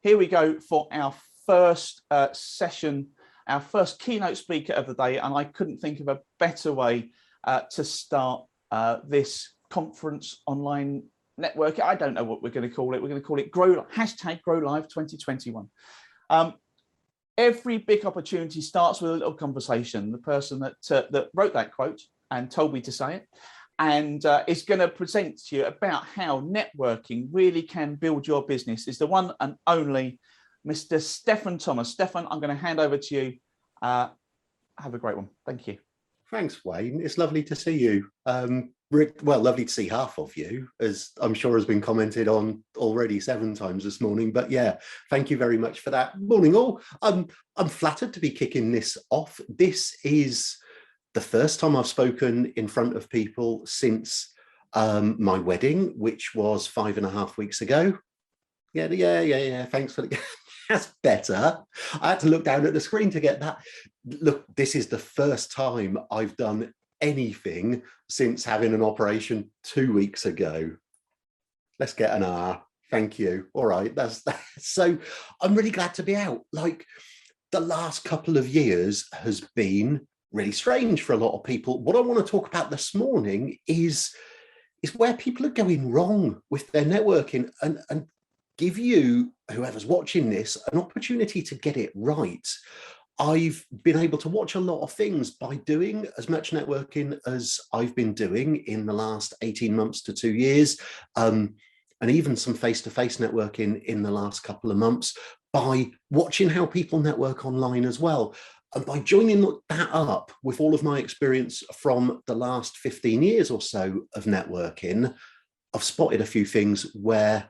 here we go for our first session, our first keynote speaker of the day, and I couldn't think of a better way to start this conference online network. I don't know what we're going to call it. We're going to call it #GrowLive 2021. Every big opportunity starts with a little conversation. The person that wrote that quote and told me to say it, and is going to present to you about how networking really can build your business, is the one and only Mr. Stefan Thomas. Stefan, I'm going to hand over to you. Have a great one. Thank you. Thanks, Wayne. It's lovely to see you. Rick, well, lovely to see half of you, as I'm sure has been commented on already 7 times this morning. But yeah, thank you very much for that. Morning all. I'm flattered to be kicking this off. This is the first time I've spoken in front of people since my wedding, which was 5.5 weeks ago. Yeah. Thanks for the. That's better. I had to look down at the screen to get that. Look, this is the first time I've done anything since having an operation 2 weeks ago. Let's get an R. Thank you. All right, that's that. So I'm really glad to be out. Like, the last couple of years has been really strange for a lot of people. What I want to talk about this morning is where people are going wrong with their networking, and give you, whoever's watching this, an opportunity to get it right. I've been able to watch a lot of things by doing as much networking as I've been doing in the last 18 months to 2 years, and even some face-to-face networking in the last couple of months, by watching how people network online as well. And by joining that up with all of my experience from the last 15 years or so of networking, I've spotted a few things where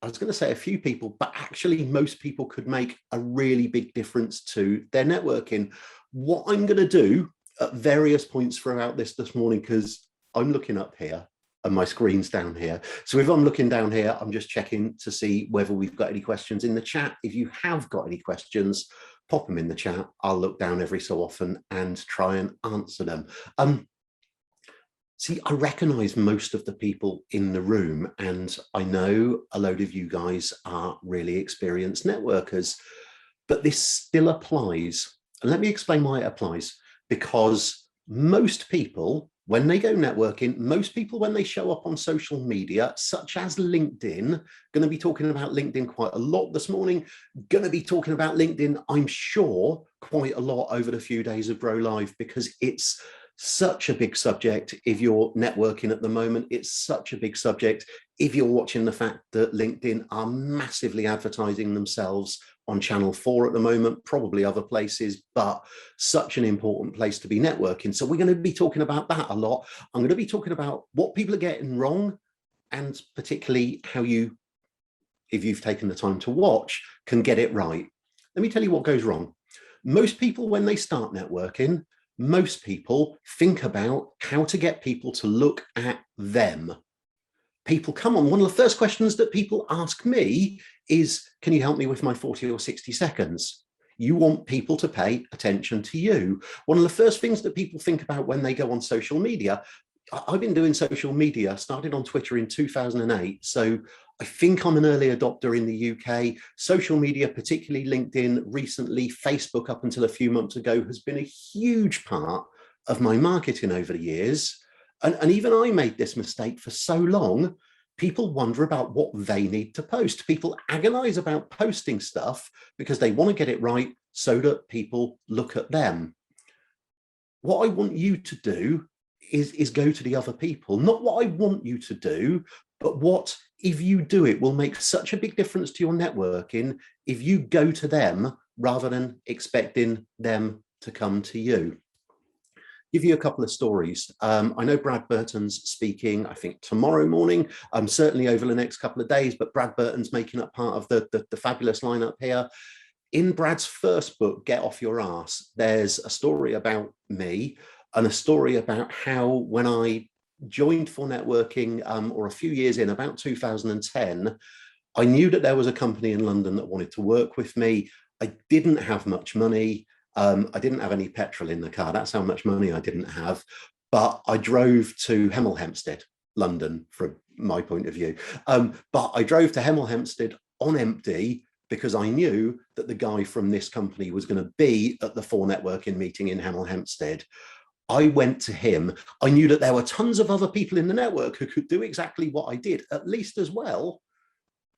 I was going to say a few people, but actually most people could make a really big difference to their networking. What I'm going to do at various points throughout this morning, because I'm looking up here and my screen's down here. So if I'm looking down here, I'm just checking to see whether we've got any questions in the chat. If you have got any questions, pop them in the chat. I'll look down every so often and try and answer them. See, I recognise most of the people in the room, and I know a load of you guys are really experienced networkers, but this still applies. And let me explain why it applies. Because most people, when they go networking, most people, when they show up on social media, such as LinkedIn, going to be talking about LinkedIn quite a lot this morning, going to be talking about LinkedIn, I'm sure, quite a lot over the few days of Grow Live, because it's such a big subject if you're networking at the moment. It's such a big subject if you're watching the fact that LinkedIn are massively advertising themselves on Channel 4 at the moment, probably other places, but such an important place to be networking. So we're going to be talking about that a lot. I'm going to be talking about what people are getting wrong, and particularly how you, if you've taken the time to watch, can get it right. Let me tell you what goes wrong. Most people, when they start networking, most people think about how to get people to look at them. People come on. One of the first questions that people ask me is, can you help me with my 40 or 60 seconds? You want people to pay attention to you. One of the first things that people think about when they go on social media, I've been doing social media, started on Twitter in 2008. So I think I'm an early adopter in the UK. Social media, particularly LinkedIn, recently, Facebook up until a few months ago, has been a huge part of my marketing over the years. And even I made this mistake for so long. People wonder about what they need to post. People agonize about posting stuff because they want to get it right so that people look at them. What I want you to do is go to the other people. Not what I want you to do, but what, if you do it, will make such a big difference to your networking if you go to them rather than expecting them to come to you. Give you a couple of stories. I know Brad Burton's speaking, I think tomorrow morning, certainly over the next couple of days, but Brad Burton's making up part of the fabulous lineup here. In Brad's first book, Get Off Your Arse, there's a story about me and a story about how when I joined for networking, or a few years in, about 2010, I knew that there was a company in London that wanted to work with me. I didn't have much money. I didn't have any petrol in the car. That's how much money I didn't have. But I drove to Hemel Hempstead, London, from my point of view. But I drove to Hemel Hempstead on empty because I knew that the guy from this company was going to be at the 4 networking meeting in Hemel Hempstead. I went to him. I knew that there were tons of other people in the network who could do exactly what I did, at least as well.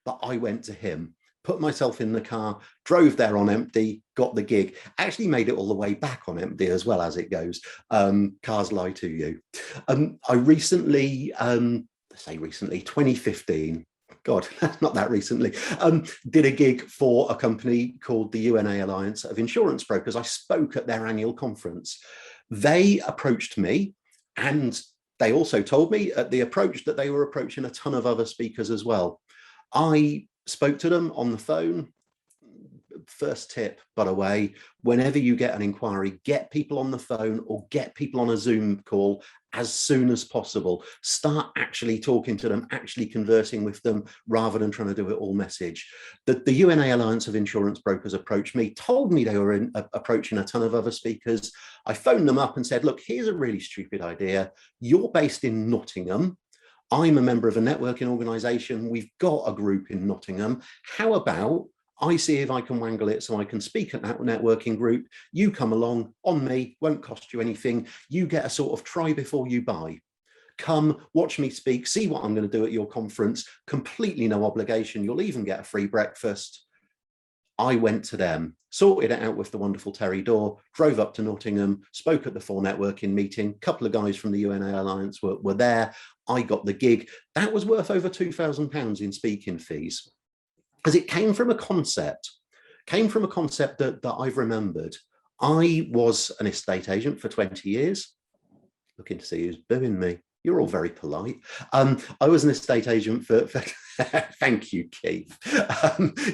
But I went to him, put myself in the car, drove there on empty, got the gig, actually made it all the way back on empty as well, as it goes. Cars lie to you. I recently, 2015, God, that's not that recently, did a gig for a company called the UNA Alliance of Insurance Brokers. I spoke at their annual conference. They approached me, and they also told me at the approach that they were approaching a ton of other speakers as well. I spoke to them on the phone. First tip, by the way, whenever you get an inquiry, get people on the phone or get people on a Zoom call as soon as possible. Start actually talking to them, actually conversing with them, rather than trying to do it all message. The UNA Alliance of Insurance Brokers approached me, told me they were approaching a ton of other speakers. I phoned them up and said, look, here's a really stupid idea. You're based in Nottingham. I'm a member of a networking organisation. We've got a group in Nottingham. How about I see if I can wangle it so I can speak at that networking group. You come along on me, won't cost you anything. You get a sort of try before you buy. Come, watch me speak, see what I'm going to do at your conference. Completely no obligation. You'll even get a free breakfast. I went to them, sorted it out with the wonderful Terry Dorr, drove up to Nottingham, spoke at the 4 networking meeting. A couple of guys from the UNA Alliance were there. I got the gig. That was worth over £2,000 in speaking fees. Because it came from a concept that I've remembered. I was an estate agent for 20 years. Looking to see who's booing me. You're all very polite. I was an estate agent for thank you, Keith.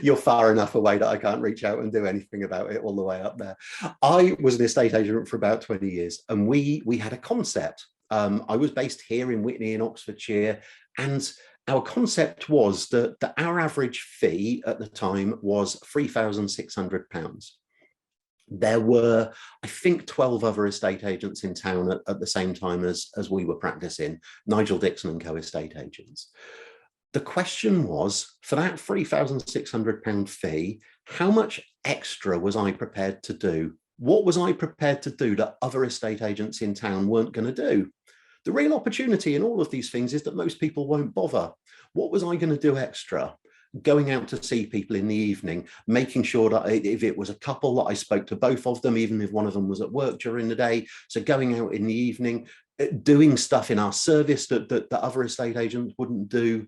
You're far enough away that I can't reach out and do anything about it all the way up there. I was an estate agent for about 20 years, and we had a concept. I was based here in Witney in Oxfordshire, and our concept was that our average fee at the time was £3,600. There were, I think, 12 other estate agents in town at the same time as we were practicing, Nigel Dixon and Co estate agents. The question was, for that £3,600 fee, how much extra was I prepared to do? What was I prepared to do that other estate agents in town weren't going to do? The real opportunity in all of these things is that most people won't bother. What was I going to do extra? Going out to see people in the evening, making sure that if it was a couple, that I spoke to both of them, even if one of them was at work during the day. So going out in the evening, doing stuff in our service that other estate agents wouldn't do.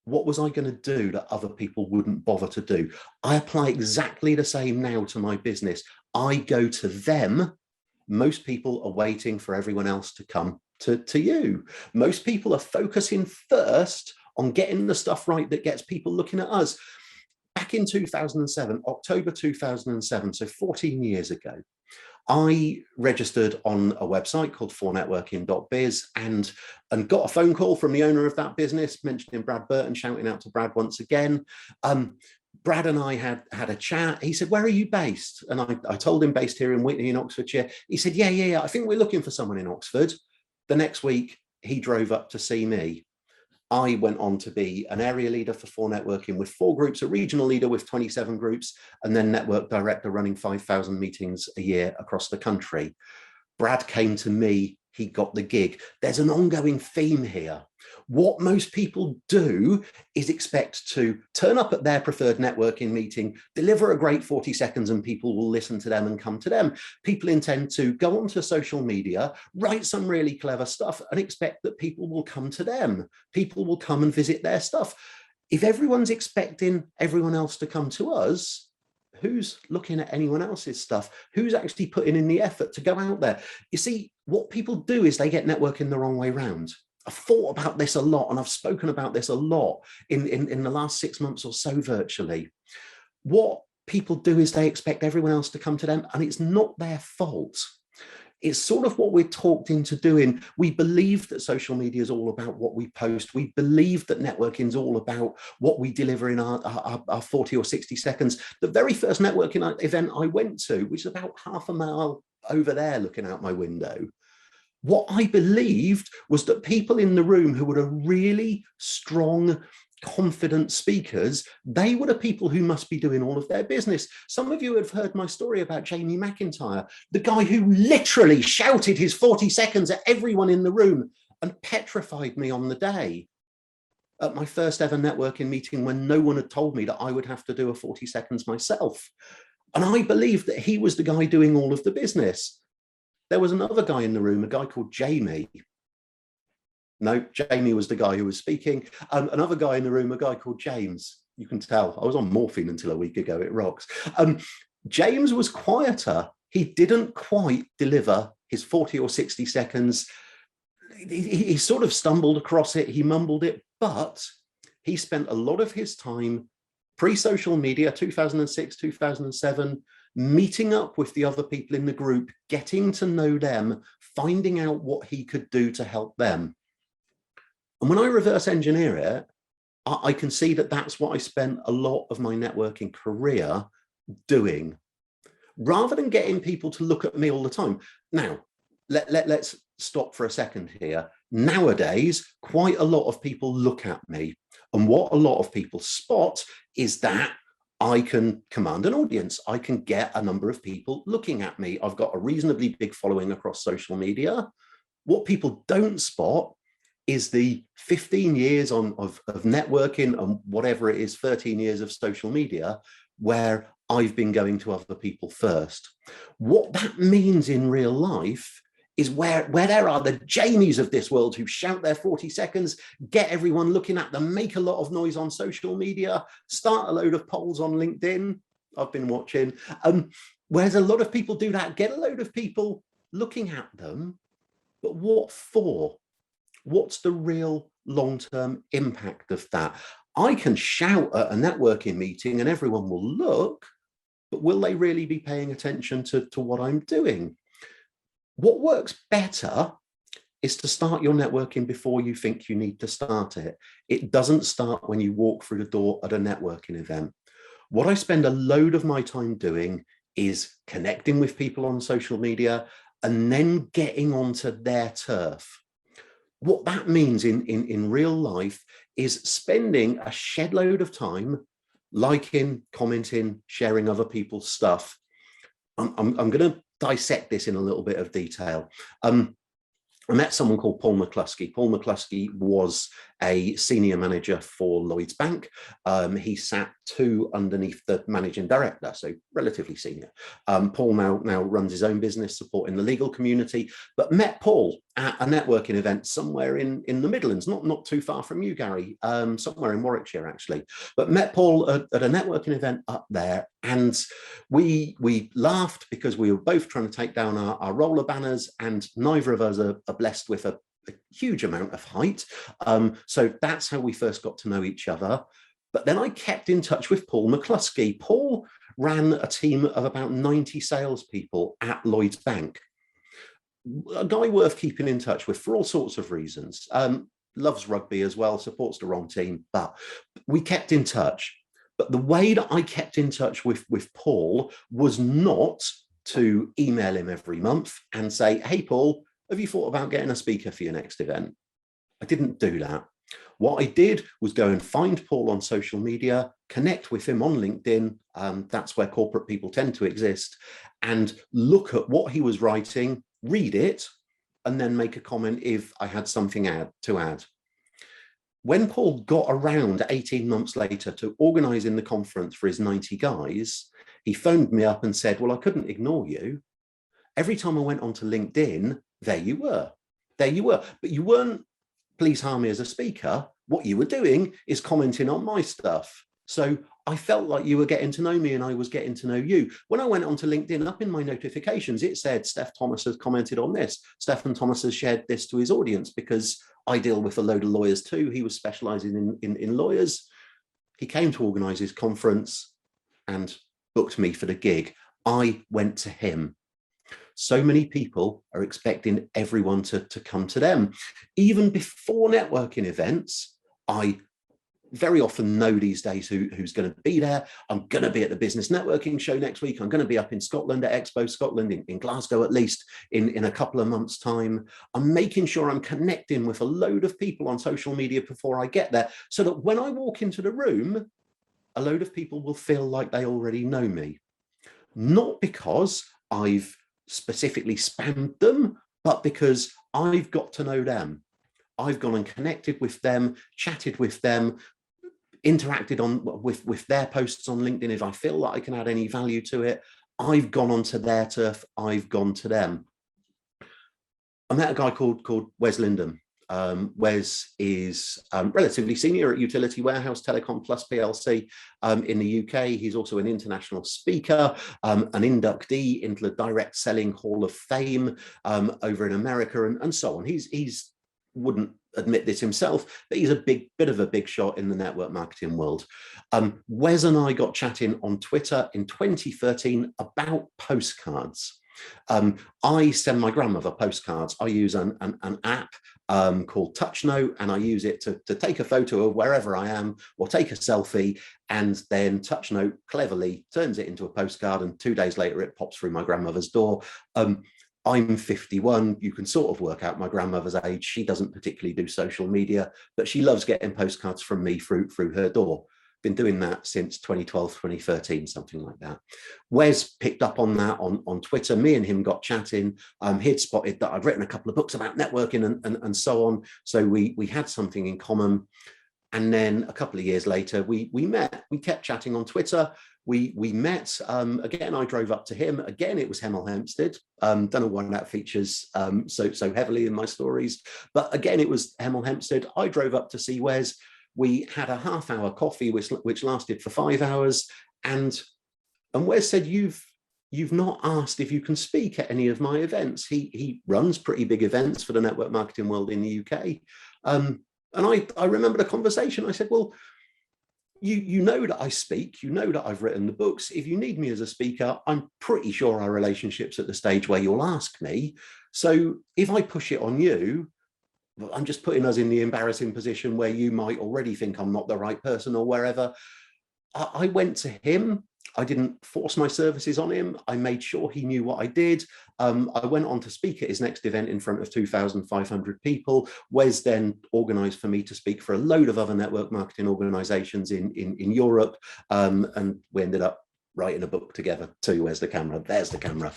What was I going to do that other people wouldn't bother to do? I apply exactly the same now to my business. I go to them. Most people are waiting for everyone else to come to you. Most people are focusing first on getting the stuff right that gets people looking at us. Back in 2007, October 2007, so 14 years ago, I registered on a website called 4networking.biz and got a phone call from the owner of that business, mentioning Brad Burton, shouting out to Brad once again. Brad and I had a chat. He said, where are you based? And I told him based here in Witney in Oxfordshire. He said, yeah, I think we're looking for someone in Oxford. The next week, he drove up to see me. I went on to be an area leader for 4 networking with 4 groups, a regional leader with 27 groups, and then network director running 5,000 meetings a year across the country. Brad came to me, he got the gig. There's an ongoing theme here. What most people do is expect to turn up at their preferred networking meeting, deliver a great 40 seconds, and people will listen to them and come to them. People intend to go onto social media, write some really clever stuff, and expect that people will come to them. People will come and visit their stuff. If everyone's expecting everyone else to come to us, who's looking at anyone else's stuff? Who's actually putting in the effort to go out there? You see, what people do is they get networking the wrong way round. I've thought about this a lot, and I've spoken about this a lot in the last 6 months or so virtually. What people do is they expect everyone else to come to them, and it's not their fault. It's sort of what we're talked into doing. We believe that social media is all about what we post. We believe that networking is all about what we deliver in our 40 or 60 seconds. The very first networking event I went to, which is about half a mile over there looking out my window, what I believed was that people in the room who were a really strong confident speakers, they were the people who must be doing all of their business. Some of you have heard my story about Jamie McIntyre, the guy who literally shouted his 40 seconds at everyone in the room and petrified me on the day at my first ever networking meeting when no one had told me that I would have to do a 40 seconds myself. And I believed that he was the guy doing all of the business. There was another guy in the room, a guy called Jamie. No, Jamie was the guy who was speaking. Another guy in the room, a guy called James. You can tell I was on morphine until a week ago. It rocks. James was quieter. He didn't quite deliver his 40 or 60 seconds. He sort of stumbled across it. He mumbled it, but he spent a lot of his time pre-social media, 2006, 2007, meeting up with the other people in the group, getting to know them, finding out what he could do to help them. And when I reverse engineer it, I can see that that's what I spent a lot of my networking career doing, rather than getting people to look at me all the time. Now, let's stop for a second here. Nowadays, quite a lot of people look at me, and what a lot of people spot is that I can command an audience. I can get a number of people looking at me. I've got a reasonably big following across social media. What people don't spot is the 15 years of networking and whatever it is, 13 years of social media, where I've been going to other people first. What that means in real life is where there are the Jamies of this world who shout their 40 seconds, get everyone looking at them, make a lot of noise on social media, start a load of polls on LinkedIn. I've been watching. Whereas a lot of people do that, get a load of people looking at them, but what for? What's the real long-term impact of that? I can shout at a networking meeting and everyone will look, but will they really be paying attention to what I'm doing? What works better is to start your networking before you think you need to start it. It doesn't start when you walk through the door at a networking event. What I spend a load of my time doing is connecting with people on social media and then getting onto their turf. What that means in real life is spending a shed load of time liking, commenting, sharing other people's stuff. I'm going to dissect this in a little bit of detail. I met someone called Paul McCluskey. Paul McCluskey was a senior manager for Lloyds Bank. He sat 2 underneath the managing director, so relatively senior. Paul now runs his own business supporting the legal community, but met Paul at a networking event somewhere in the Midlands, not too far from you, Gary, somewhere in Warwickshire, actually. But met Paul at a networking event up there, and we laughed because we were both trying to take down our roller banners, and neither of us are blessed with a huge amount of height. So that's how we first got to know each other. But then I kept in touch with Paul McCluskey. Paul ran a team of about 90 salespeople at Lloyds Bank. A guy worth keeping in touch with for all sorts of reasons. Loves rugby as well, supports the wrong team, but we kept in touch. But the way that I kept in touch with Paul was not to email him every month and say, hey, Paul, have you thought about getting a speaker for your next event? I didn't do that. What I did was go and find Paul on social media, connect with him on LinkedIn. That's where corporate people tend to exist, and look at what he was writing, read it, and then make a comment if I had something to add. When Paul got around 18 months later to organising the conference for his 90 guys, he phoned me up and said, well, I couldn't ignore you. Every time I went onto LinkedIn, there you were. But you weren't please hire me as a speaker. What you were doing is commenting on my stuff. So I felt like you were getting to know me and I was getting to know you. When I went onto LinkedIn, up in my notifications, it said, Steph Thomas has commented on this. Stefan Thomas has shared this to his audience, because I deal with a load of lawyers too. He was specializing in lawyers. He came to organize his conference and booked me for the gig. I went to him. So many people are expecting everyone to come to them. Even before networking events, I very often know these days who's going to be there. I'm going to be at the business networking show next week. I'm going to be up in Scotland at Expo Scotland, in Glasgow at least, in a couple of months' time. I'm making sure I'm connecting with a load of people on social media before I get there, so that when I walk into the room, a load of people will feel like they already know me. Not because I've specifically spammed them, but because I've got to know them. I've gone and connected with them, chatted with them, interacted with their posts on LinkedIn. If I feel that I can add any value to it, I've gone onto their turf, I've gone to them. I met a guy called Wes Lindham. Wes is relatively senior at Utility Warehouse Telecom Plus PLC in the UK. He's also an international speaker, an inductee into the Direct Selling Hall of Fame over in America, and so on. He's wouldn't admit this himself, but he's a bit of a big shot in the network marketing world. Wes and I got chatting on Twitter in 2013 about postcards. I send my grandmother postcards. I use an app called TouchNote, and I use it to take a photo of wherever I am or take a selfie, and then TouchNote cleverly turns it into a postcard, and 2 days later it pops through my grandmother's door. I'm 51. You can sort of work out my grandmother's age. She doesn't particularly do social media, but she loves getting postcards from me through her door. Been doing that since 2012, 2013, something like that. Wes picked up on that on Twitter. Me and him got chatting. He'd spotted that I'd written a couple of books about networking and so on. So we had something in common. And then a couple of years later, we met. We kept chatting on Twitter. We met. Again, I drove up to him. Again, it was Hemel Hempstead. Don't know why that features so heavily in my stories. But again, it was Hemel Hempstead. I drove up to see Wes. We had a half-hour coffee, which lasted for 5 hours. And Wes said, you've not asked if you can speak at any of my events. He runs pretty big events for the network marketing world in the UK. And I remember the conversation. I said, well, you know that I speak, you know that I've written the books. If you need me as a speaker, I'm pretty sure our relationship's at the stage where you'll ask me. So if I push it on you, I'm just putting us in the embarrassing position where you might already think I'm not the right person or wherever. I went to him. I didn't force my services on him. I made sure he knew what I did. I went on to speak at his next event in front of 2,500 people. Wes then organised for me to speak for a load of other network marketing organisations in Europe. And we ended up writing a book together too. Where's the camera? There's the camera.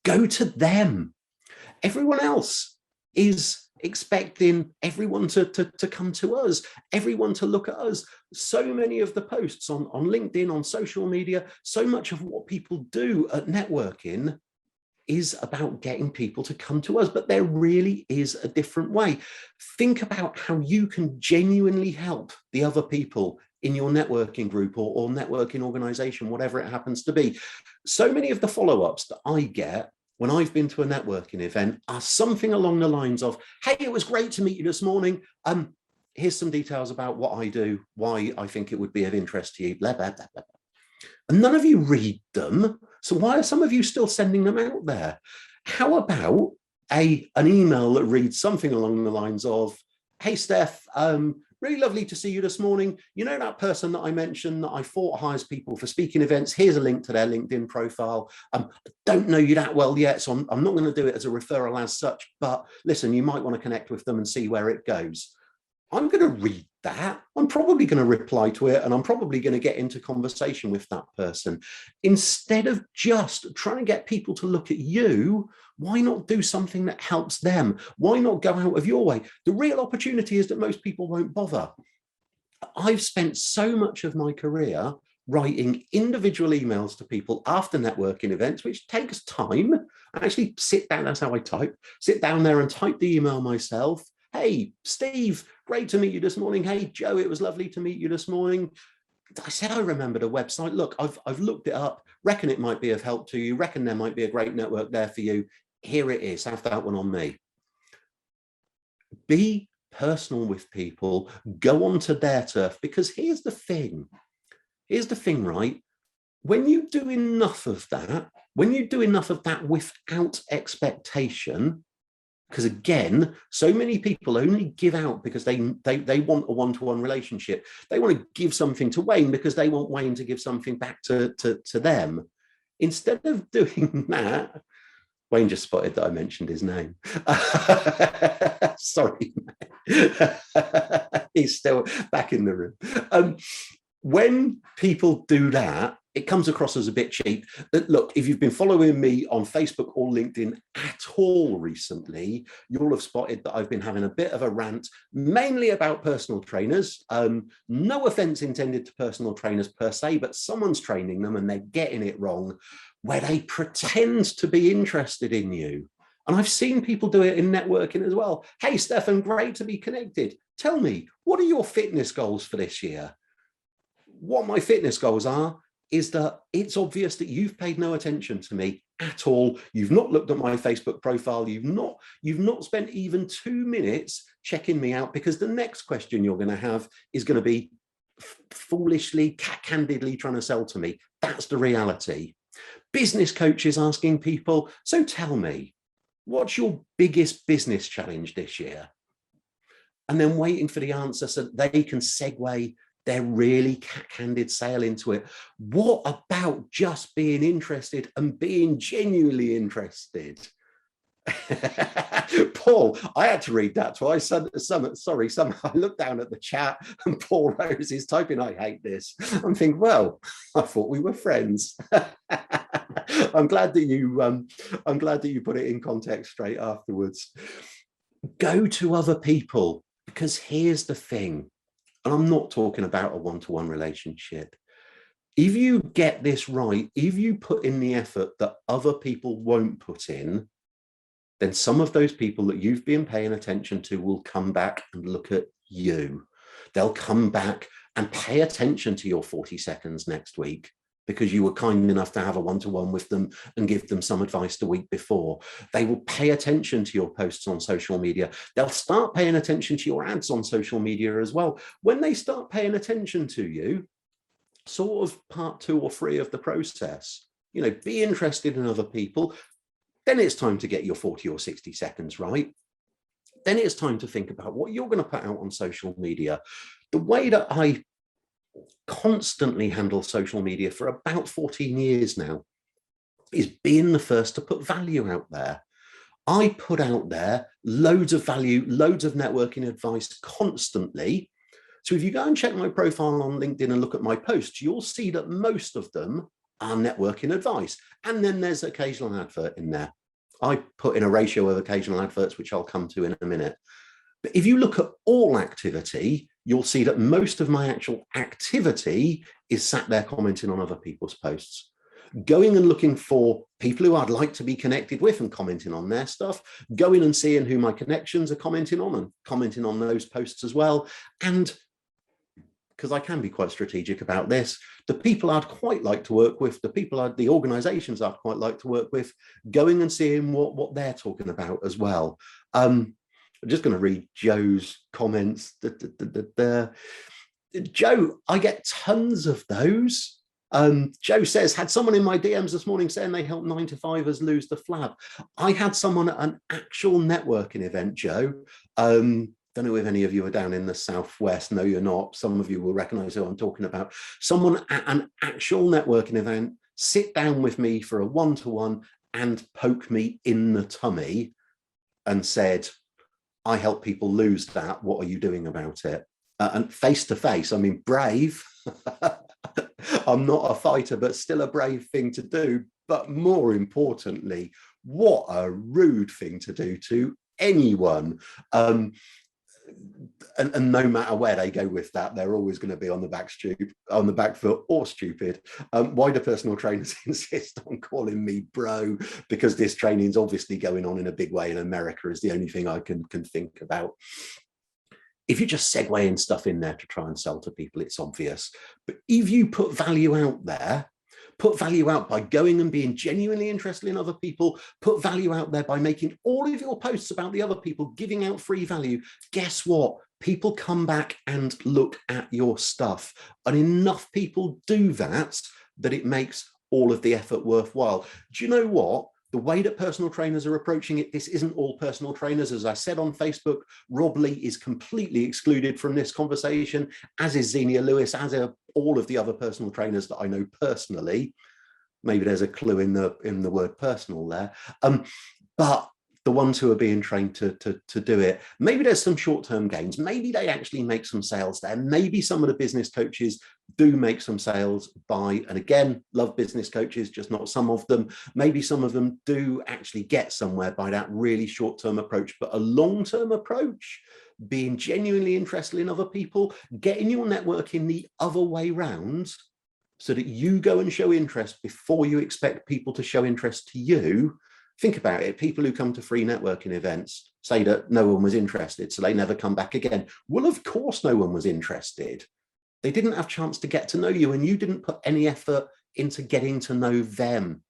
Go to them. Everyone else is expecting everyone to come to us, everyone to look at us. So many of the posts on LinkedIn, on social media, so much of what people do at networking is about getting people to come to us, but there really is a different way. Think about how you can genuinely help the other people in your networking group or networking organization, whatever it happens to be. So many of the follow-ups that I get when I've been to a networking event are something along the lines of, hey, it was great to meet you this morning. Here's some details about what I do, why I think it would be of interest to you, blah, blah, blah, blah. And none of you read them. So why are some of you still sending them out there? How about an email that reads something along the lines of, hey, Steph, really lovely to see you this morning. You know that person that I mentioned that I thought hires people for speaking events? Here's a link to their LinkedIn profile. I don't know you that well yet, so I'm not going to do it as a referral as such, but listen, you might want to connect with them and see where it goes. I'm going to read that. I'm probably going to reply to it, and I'm probably going to get into conversation with that person. Instead of just trying to get people to look at you, why not do something that helps them? Why not go out of your way? The real opportunity is that most people won't bother. I've spent so much of my career writing individual emails to people after networking events, which takes time. I actually sit down, that's how I type, sit down there and type the email myself. Hey, Steve, great to meet you this morning. Hey, Joe, it was lovely to meet you this morning. I said, I remembered a website. Look, I've looked it up, reckon it might be of help to you, reckon there might be a great network there for you. Here it is, have that one on me. Be personal with people, go onto their turf, because here's the thing, right? When you do enough of that, without expectation, Because again, so many people only give out because they want a one-to-one relationship. They want to give something to Wayne because they want Wayne to give something back to them. Instead of doing that, Wayne just spotted that I mentioned his name. Sorry, he's still back in the room. When people do that, it comes across as a bit cheap. Look, if you've been following me on Facebook or LinkedIn at all recently, you'll have spotted that I've been having a bit of a rant, mainly about personal trainers. No offense intended to personal trainers per se, but someone's training them and they're getting it wrong, where they pretend to be interested in you. And I've seen people do it in networking as well. Hey, Stefan, great to be connected. Tell me, what are your fitness goals for this year? What my fitness goals are is that it's obvious that you've paid no attention to me at all. You've not looked at my Facebook profile. You've not spent even 2 minutes checking me out, because the next question you're going to have is going to be foolishly, candidly trying to sell to me. That's the reality. Business coaches asking people, so tell me, what's your biggest business challenge this year? And then waiting for the answer so that they can segue their really candid sale into it. What about just being interested and being genuinely interested? Paul, I had to read that twice. Somehow I looked down at the chat and Paul Rose is typing, I hate this. I'm thinking, well, I thought we were friends. I'm glad that you put it in context straight afterwards. Go to other people, because here's the thing. And I'm not talking about a one-to-one relationship. If you get this right, if you put in the effort that other people won't put in, then some of those people that you've been paying attention to will come back and look at you. They'll come back and pay attention to your 40 seconds next week, because you were kind enough to have a one-to-one with them and give them some advice the week before. They will pay attention to your posts on social media. They'll start paying attention to your ads on social media as well. When they start paying attention to you, sort of part 2 or 3 of the process, be interested in other people. Then it's time to get your 40 or 60 seconds right. Then it's time to think about what you're going to put out on social media. The way that I constantly handle social media for about 14 years now is being the first to put value out there. I put out there loads of value, loads of networking advice constantly. So if you go and check my profile on LinkedIn and look at my posts, you'll see that most of them are networking advice. And then there's occasional advert in there. I put in a ratio of occasional adverts, which I'll come to in a minute. But if you look at all activity, you'll see that most of my actual activity is sat there commenting on other people's posts, going and looking for people who I'd like to be connected with and commenting on their stuff, going and seeing who my connections are commenting on and commenting on those posts as well. And because I can be quite strategic about this, the people I'd quite like to work with, the organizations I'd quite like to work with, going and seeing what they're talking about as well. I'm just going to read Joe's comments. Joe, I get tons of those. Joe says, had someone in my DMs this morning saying they help 9-to-5ers lose the flab. I had someone at an actual networking event, Joe. Don't know if any of you are down in the Southwest. No, you're not. Some of you will recognize who I'm talking about. Someone at an actual networking event sit down with me for a one-to-one and poke me in the tummy and said, I help people lose that. What are you doing about it? And face to face, I mean, brave. I'm not a fighter, but still a brave thing to do. But more importantly, what a rude thing to do to anyone. And no matter where they go with that, they're always going to be on the back foot or stupid. Why do personal trainers insist on calling me bro? Because this training's obviously going on in a big way in America is the only thing I can think about. If you're just segueing stuff in there to try and sell to people, it's obvious. But if you put value out there, put value out by going and being genuinely interested in other people, put value out there by making all of your posts about the other people, giving out free value, guess what? People come back and look at your stuff. And enough people do that it makes all of the effort worthwhile. Do you know what? The way that personal trainers are approaching it, this isn't all personal trainers. As I said on Facebook, Rob Lee is completely excluded from this conversation, as is Xenia Lewis, as are all of the other personal trainers that I know personally. Maybe there's a clue in the word personal there. But the ones who are being trained to do it, maybe there's some short-term gains. Maybe they actually make some sales there. Maybe some of the business coaches do make some sales by, and again, love business coaches, just not some of them. Maybe some of them do actually get somewhere by that really short-term approach, but a long-term approach, being genuinely interested in other people, getting your networking the other way round, so that you go and show interest before you expect people to show interest to you. Think about it. People who come to free networking events say that no one was interested, so they never come back again. Well, of course, no one was interested. They didn't have a chance to get to know you, and you didn't put any effort into getting to know them.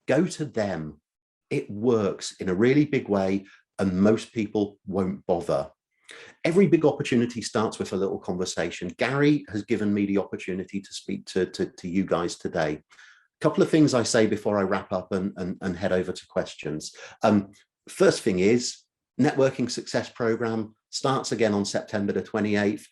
Go to them. It works in a really big way, and most people won't bother. Every big opportunity starts with a little conversation. Gary has given me the opportunity to speak to you guys today. Couple of things I say before I wrap up and head over to questions. First thing is, Networking Success Program starts again on September the 28th.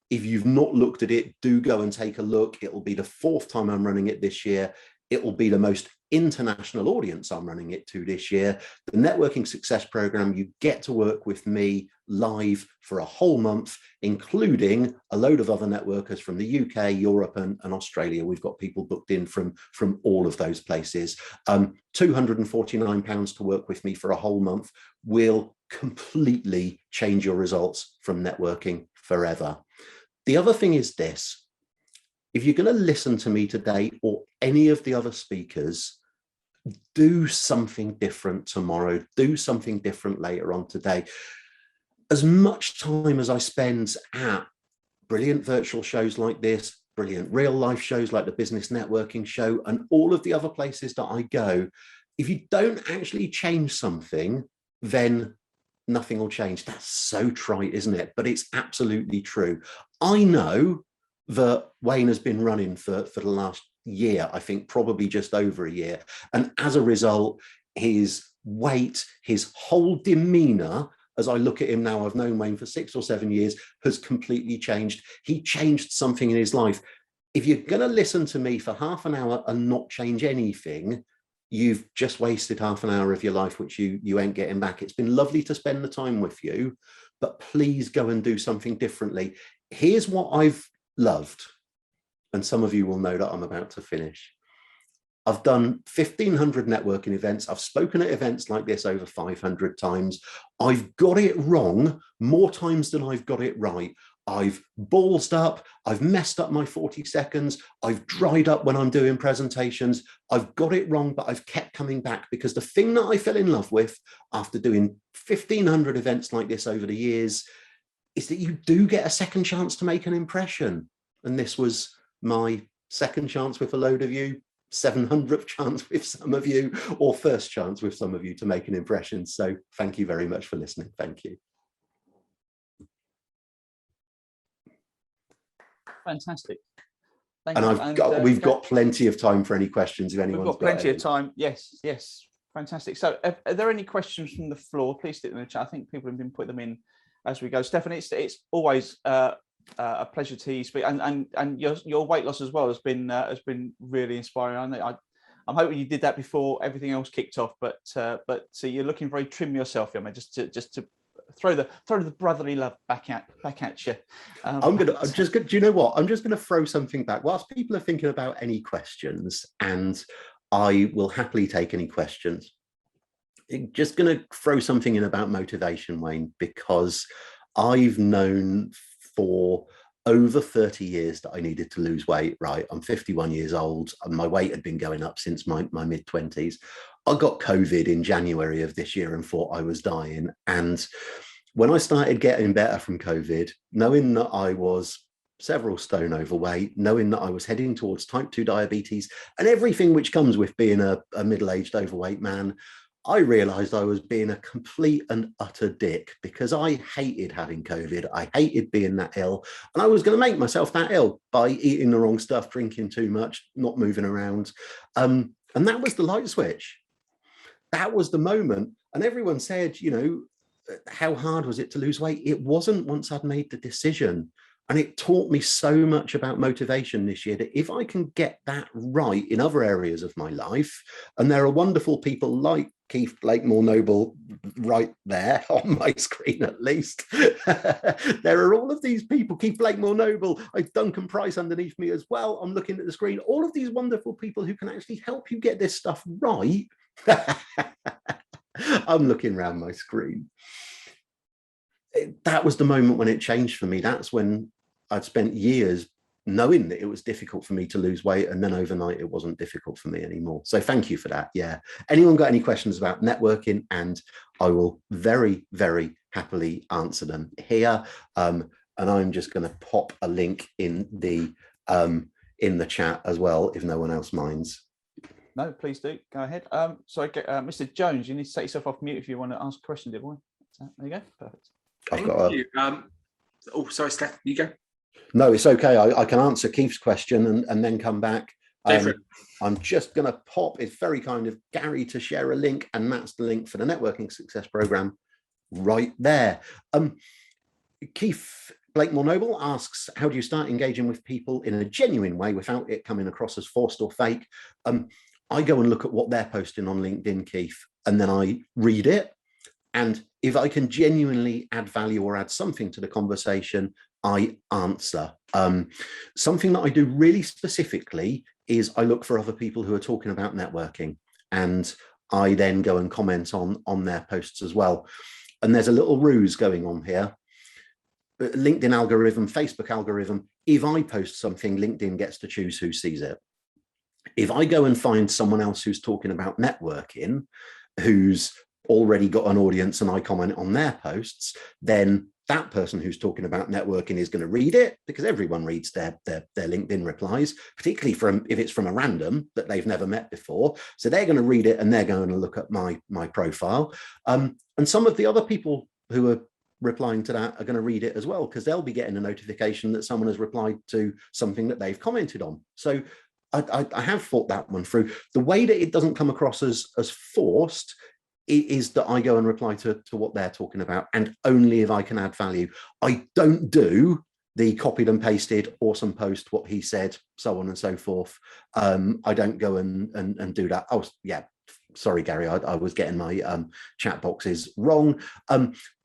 If you've not looked at it, do go and take a look. It will be the 4th time I'm running it this year. It will be the most international audience I'm running it to this year. The Networking Success Program, you get to work with me live for a whole month, including a load of other networkers from the UK, Europe, and Australia. We've got people booked in from all of those places. £249 to work with me for a whole month will completely change your results from networking forever. The other thing is this: if you're going to listen to me today or any of the other speakers, do something different tomorrow. Do something different later on today. As much time as I spend at brilliant virtual shows like this, brilliant real life shows like the Business Networking Show, and all of the other places that I go, if you don't actually change something, then nothing will change. That's so trite, isn't it? But it's absolutely true. I know that Wayne has been running for the last year, I think probably just over a year. And as a result, his weight, his whole demeanor, as I look at him now, I've known Wayne for 6 or 7 years, has completely changed. He changed something in his life. If you're going to listen to me for half an hour and not change anything, you've just wasted half an hour of your life, which you ain't getting back. It's been lovely to spend the time with you, but please go and do something differently. Here's what I've loved, and some of you will know that I'm about to finish. I've done 1,500 networking events. I've spoken at events like this over 500 times. I've got it wrong more times than I've got it right. I've ballsed up. I've messed up my 40 seconds. I've dried up when I'm doing presentations. I've got it wrong, but I've kept coming back, because the thing that I fell in love with after doing 1,500 events like this over the years is that you do get a second chance to make an impression. And this was my second chance with a load of you, 700th chance with some of you, or first chance with some of you to make an impression. So thank you very much for listening. Thank you. Fantastic. Thank you. And we've got plenty of time for any questions if anyone's got plenty of time. Yes. Fantastic. So are there any questions from the floor? Please stick them in the chat. I think people have been putting them in as we go. Stefan, it's always a pleasure to you speak, and your weight loss as well has been really inspiring. I'm hoping you did that before everything else kicked off, but so you're looking very trim yourself, Yoma, just to throw the brotherly love back at you. Do you know what? I'm just gonna throw something back whilst people are thinking about any questions, and I will happily take any questions. I'm just gonna throw something in about motivation, Wayne, because I've known for over 30 years that I needed to lose weight, right? I'm 51 years old and my weight had been going up since my mid-20s. I got COVID in January of this year and thought I was dying. And when I started getting better from COVID, knowing that I was several stone overweight, knowing that I was heading towards type 2 diabetes and everything which comes with being a middle-aged overweight man, I realized I was being a complete and utter dick, because I hated having COVID. I hated being that ill, and I was going to make myself that ill by eating the wrong stuff, drinking too much, not moving around. And that was the light switch. that was the moment. And everyone said, you know, how hard was it to lose weight? It wasn't once I'd made the decision. And it taught me so much about motivation this year that if I can get that right in other areas of my life, and there are wonderful people like Keith Blakemore Noble right there on my screen, at least. There are all of these people, Keith Blakemore Noble, Duncan Price underneath me as well. I'm looking at the screen, all of these wonderful people who can actually help you get this stuff right. I'm looking around my screen. That was the moment when it changed for me. That's when I'd spent years knowing that it was difficult for me to lose weight, and then overnight it wasn't difficult for me anymore. So thank you for that. Yeah. Anyone got any questions about networking? And I will very, very happily answer them here. And I'm just going to pop a link in the chat as well, if no one else minds. No, please do. Go ahead. So Mr. Jones, you need to take yourself off mute if you want to ask a question, dear boy. There you go. Perfect. Thank you. Oh, sorry, Steph, you go. No, it's okay. I can answer Keith's question and then come back. I'm just going to pop, it's very kind of Gary to share a link, and that's the link for the Networking Success Program right there. Keith Blakemore Noble asks, how do you start engaging with people in a genuine way without it coming across as forced or fake? I go and look at what they're posting on LinkedIn, Keith, and then I read it. And if I can genuinely add value or add something to the conversation, I answer. Something that I do really specifically is I look for other people who are talking about networking, and I then go and comment on their posts as well. And there's a little ruse going on here. LinkedIn algorithm, Facebook algorithm, if I post something, LinkedIn gets to choose who sees it. If I go and find someone else who's talking about networking, who's already got an audience, and I comment on their posts, then that person who's talking about networking is going to read it, because everyone reads their LinkedIn replies, particularly if it's from a random that they've never met before. So they're going to read it and they're going to look at my profile. And some of the other people who are replying to that are going to read it as well, because they'll be getting a notification that someone has replied to something that they've commented on. So I have thought that one through. The way that it doesn't come across as forced is that I go and reply to what they're talking about, and only if I can add value. I don't do the copied and pasted awesome post, what he said, so on and so forth. I don't go and do that. Oh yeah, sorry Gary, I was getting my chat boxes wrong.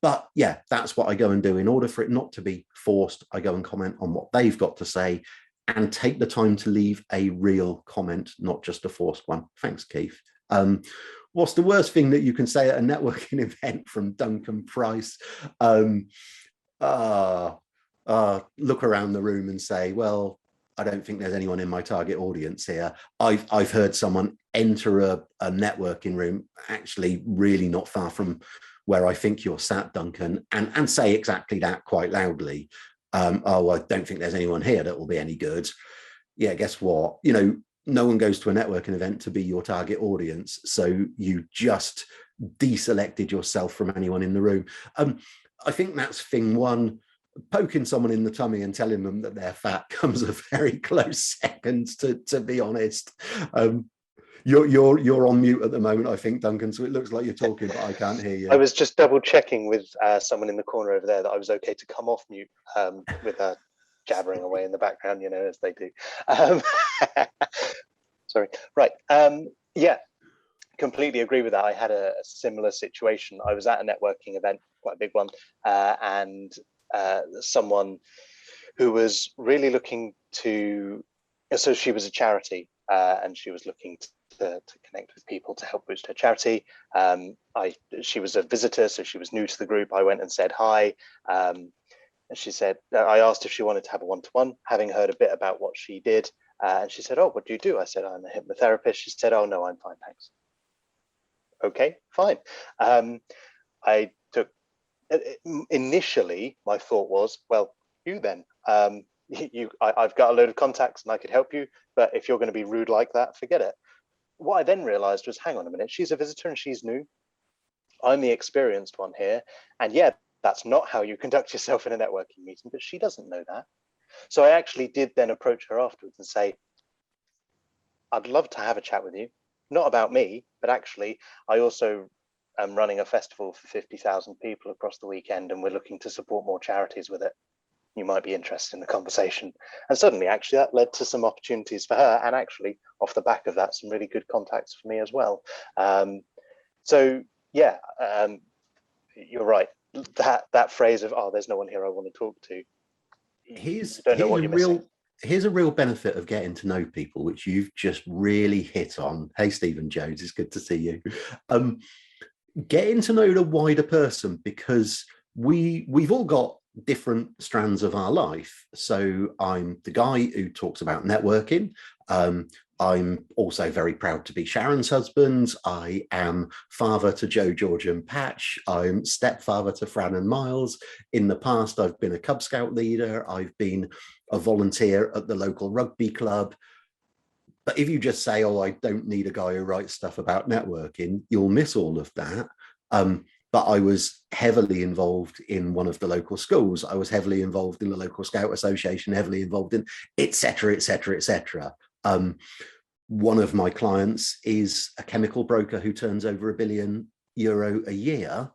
But yeah, that's what I go and do. In order for it not to be forced, I go and comment on what they've got to say, and take the time to leave a real comment, not just a forced one. Thanks, Keith. What's the worst thing that you can say at a networking event, from Duncan Price? Look around the room and say, well, I don't think there's anyone in my target audience here. I've heard someone enter a networking room, actually really not far from where I think you're sat, Duncan, and say exactly that quite loudly. Oh, I don't think there's anyone here that will be any good. Yeah, guess what? You know, no one goes to a networking event to be your target audience. So you just deselected yourself from anyone in the room. I think that's thing one. Poking someone in the tummy and telling them that they're fat comes a very close second, to be honest. You're on mute at the moment, I think, Duncan, so it looks like you're talking, but I can't hear you. I was just double checking with someone in the corner over there that I was okay to come off mute with jabbering away in the background, you know, as they do. Sorry. Right. Yeah, completely agree with that. I had a similar situation. I was at a networking event, quite a big one, and someone who was really looking to, so she was a charity, and she was looking to connect with people to help boost her charity. She was a visitor, so she was new to the group. I went and said hi. And she said, I asked if she wanted to have a one-to-one, having heard a bit about what she did. And she said, oh, what do you do? I said, I'm a hypnotherapist. She said, oh, no, I'm fine, thanks. Okay, fine. I took, initially, my thought was, well, you then. I've got a load of contacts and I could help you, but if you're going to be rude like that, forget it. What I then realized was, hang on a minute, she's a visitor and she's new. I'm the experienced one here. And yeah, that's not how you conduct yourself in a networking meeting, but she doesn't know that. So I actually did then approach her afterwards and say, I'd love to have a chat with you, not about me, but But actually, I also am running a festival for 50,000 people across the weekend, and we're looking to support more charities with it. You might be interested in the conversation. And suddenly, actually, that led to some opportunities for her. And actually, off the back of that, some really good contacts for me as well. So yeah, you're right. That phrase of, oh, there's no one here I want to talk to. Here's a real benefit of getting to know people, which you've just really hit on. Hey, Stephen Jones, it's good to see you. Getting to know the wider person, because we've all got different strands of our life. So I'm the guy who talks about networking. I'm also very proud to be Sharon's husband. I am father to Joe, George and Patch. I'm stepfather to Fran and Miles. In the past, I've been a Cub Scout leader. I've been a volunteer at the local rugby club. But if you just say, oh, I don't need a guy who writes stuff about networking, you'll miss all of that. But I was heavily involved in one of the local schools. I was heavily involved in the local Scout Association, heavily involved in et cetera, et cetera, et cetera. One of my clients is a chemical broker who turns over €1 billion a year,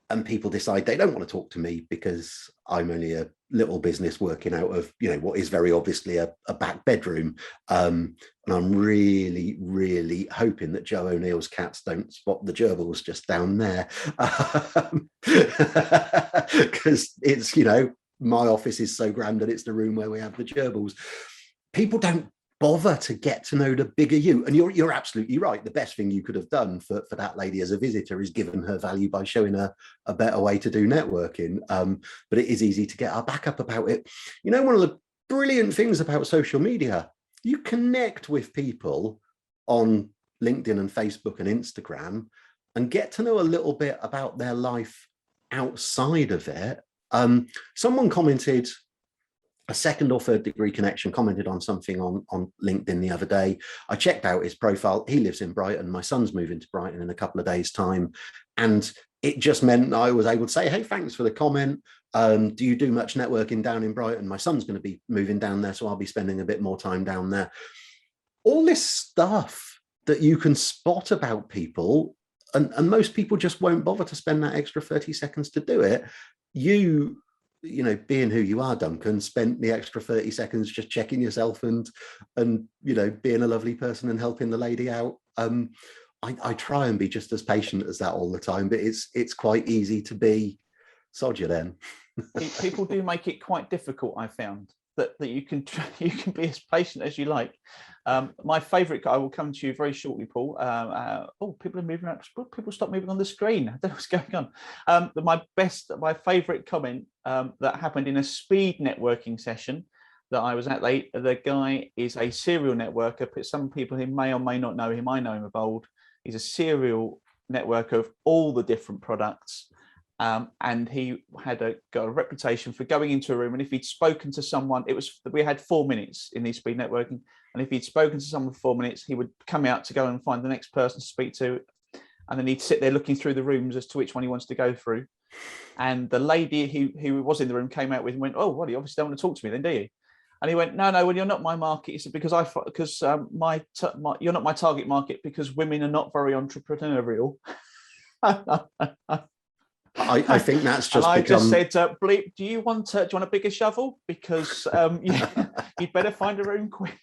and people decide they don't want to talk to me because I'm only a little business working out of, what is very obviously a back bedroom. And I'm really, really hoping that Joe O'Neill's cats don't spot the gerbils just down there. Because it's, my office is so grand that it's the room where we have the gerbils. People don't bother to get to know the bigger you. And you're absolutely right. The best thing you could have done for that lady as a visitor is given her value by showing her a better way to do networking. But it is easy to get our back up about it. One of the brilliant things about social media, you connect with people on LinkedIn and Facebook and Instagram and get to know a little bit about their life outside of it. Someone commented, a second or third degree connection, commented on something on LinkedIn the other day. I checked out his profile. He lives in Brighton. My son's moving to Brighton in a couple of days' time. And it just meant I was able to say, hey, thanks for the comment. Do you do much networking down in Brighton? My son's going to be moving down there, so I'll be spending a bit more time down there. All this stuff that you can spot about people, and most people just won't bother to spend that extra 30 seconds to do it. Being who you are, Duncan, spent the extra 30 seconds just checking yourself and being a lovely person and helping the lady out. I try and be just as patient as that all the time, but it's quite easy to be sod you then. People do make it quite difficult, I found, that you can be as patient as you like. My favorite, I will come to you very shortly, Paul. People are moving around. People stop moving on the screen. I don't know what's going on. My favorite comment that happened in a speed networking session that I was at. The guy is a serial networker, but some people who may or may not know him, I know him of old. He's a serial networker of all the different products. And he had got a reputation for going into a room, and if he'd spoken to someone, we had 4 minutes in these speed networking, and if he'd spoken to someone for 4 minutes, he would come out to go and find the next person to speak to, and then he'd sit there looking through the rooms as to which one he wants to go through. And the lady who was in the room came out with and went, "Oh, well, you obviously don't want to talk to me then, do you?" And he went, "No, well, you're not my market." He said, "Because you're not my target market because women are not very entrepreneurial." I think that's just. And I just said, "Bleep, do you want a bigger shovel? Because you'd better find a room quick."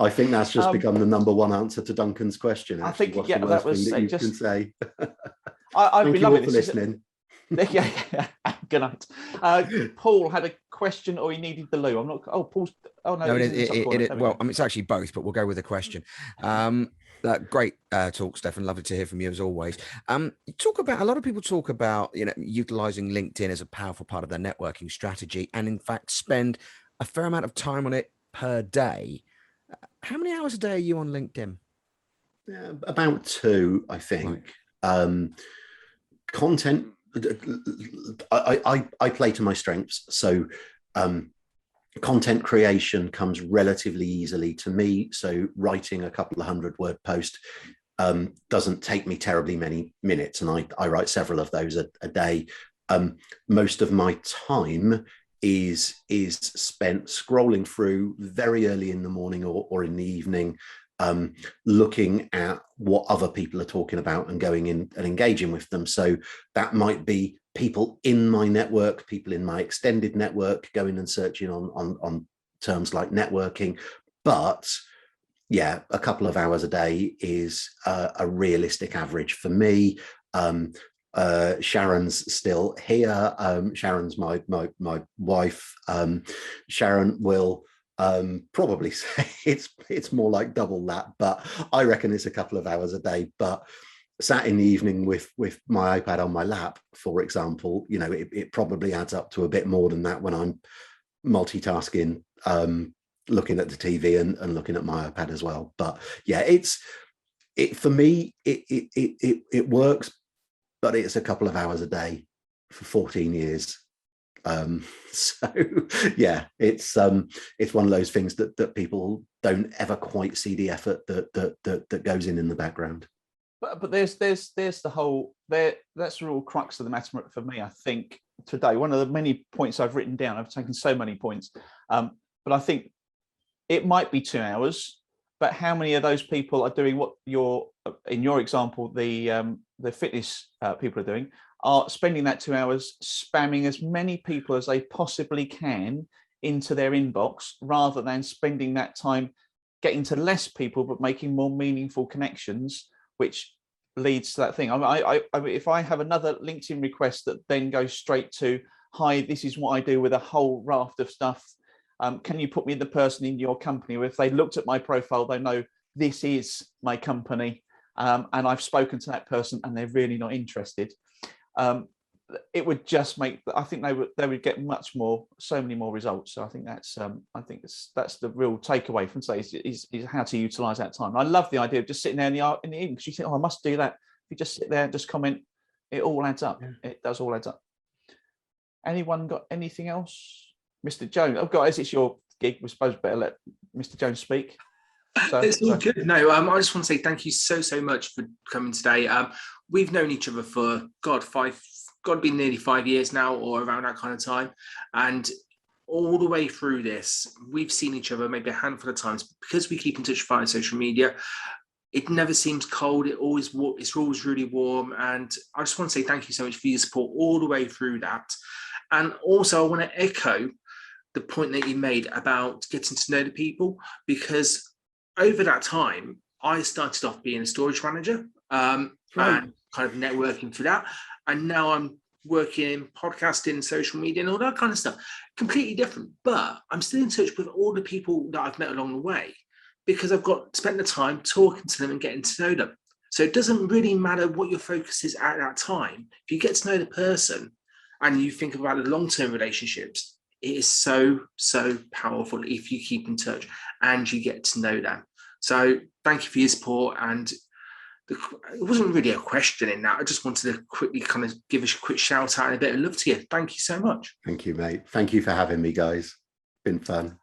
I think that's just become the number one answer to Duncan's question. Actually. I think, what's yeah, the worst that was thing that you just can say. I'd be loving for listening. Yeah. Good night. Paul had a question, or he needed the loo. I'm not. Oh, Paul's. Oh no. No, it's actually both, but we'll go with a question. Great talk, Stefan. Lovely to hear from you as always. A lot of people talk about utilizing LinkedIn as a powerful part of their networking strategy, and in fact spend a fair amount of time on it per day. How many hours a day are you on LinkedIn? Yeah, about 2, I think. Right. Content. I play to my strengths, so content creation comes relatively easily to me. So writing a couple of 100-word post doesn't take me terribly many minutes, and I write several of those a day. Most of my time is spent scrolling through very early in the morning or in the evening, looking at what other people are talking about and going in and engaging with them. So that might be people in my network, people in my extended network, going and searching on terms like networking. But yeah, a couple of hours a day is a realistic average for me. Sharon's still here. Sharon's my wife. Sharon will probably say it's more like double that, but I reckon it's a couple of hours a day. But sat in the evening with my iPad on my lap, for example, you know, it probably adds up to a bit more than that when I'm multitasking, looking at the TV and looking at my iPad as well. But yeah, for me, it works, but it's a couple of hours a day for 14 years. So yeah, it's one of those things that people don't ever quite see the effort that goes in the background. But there's the whole that's the real crux of the matter for me. I think today, one of the many points I've written down, I've taken so many points, but I think it might be 2 hours, but how many of those people are doing what in your example, the fitness people are doing, are spending that 2 hours spamming as many people as they possibly can into their inbox, rather than spending that time getting to less people, but making more meaningful connections, which leads to that thing. I mean, if I have another LinkedIn request that then goes straight to, hi, this is what I do with a whole raft of stuff. Can you put me the person in your company? Or if they looked at my profile, they know this is my company, and I've spoken to that person and they're really not interested. It would just make, I think they would get so many more results. So I think that's the real takeaway from today is how to utilize that time. I love the idea of just sitting there in the evening, because you think, oh, I must do that. If you just sit there and just comment, it all adds up. Yeah. It does all add up. Anyone got anything else? Mr. Jones, oh guys, it's your gig. We're supposed to better let Mr. Jones speak. So, it's all good. No, I just want to say thank you so much for coming today. We've known each other for been nearly 5 years now, or around that kind of time, and all the way through this, we've seen each other maybe a handful of times. Because we keep in touch via social media, it never seems cold. It's always really warm, and I just want to say thank you so much for your support all the way through that. And also, I want to echo the point that you made about getting to know the people, because over that time, I started off being a storage manager, and kind of networking through that. And now I'm working in podcasting, social media, and all that kind of stuff. Completely different, but I'm still in touch with all the people that I've met along the way, because I've spent the time talking to them and getting to know them. So it doesn't really matter what your focus is at that time. If you get to know the person and you think about the long-term relationships, it is so powerful if you keep in touch and you get to know them. So thank you for your support. And it wasn't really a question in that. I just wanted to quickly kind of give a quick shout out and a bit of love to you. Thank you so much. Thank you, mate. Thank you for having me, guys. Been fun.